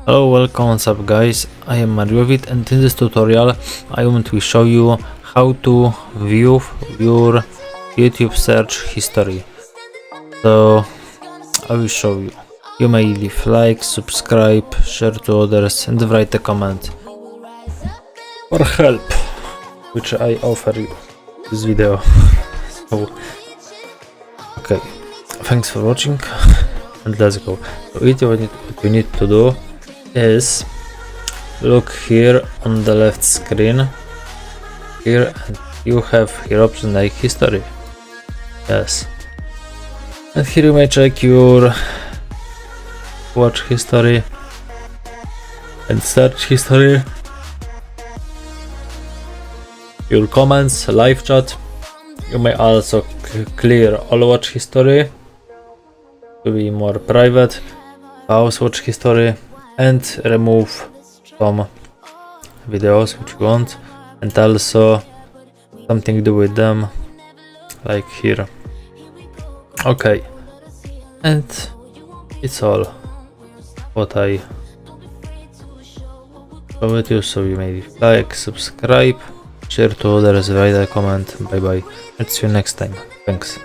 Hello, welcome, what's up guys, I am Mariovit and in this tutorial I want to show you how to view your YouTube search history. So I will show you. You may leave like, subscribe, share to others and write a comment or help, which I offer you this video. So okay, thanks for watching and let's go. So what you need to do is look here on the left screen here, and you have here option like history. Yes, and here you may check your watch history and search history, your comments, live chat. You may also clear all watch history to be more private, pause watch history, and remove some videos which you want, and also something to do with them like here. Okay, and it's all what I showed you. So you may like, subscribe, share to others, write a comment. Bye bye, let's see you next time. Thanks.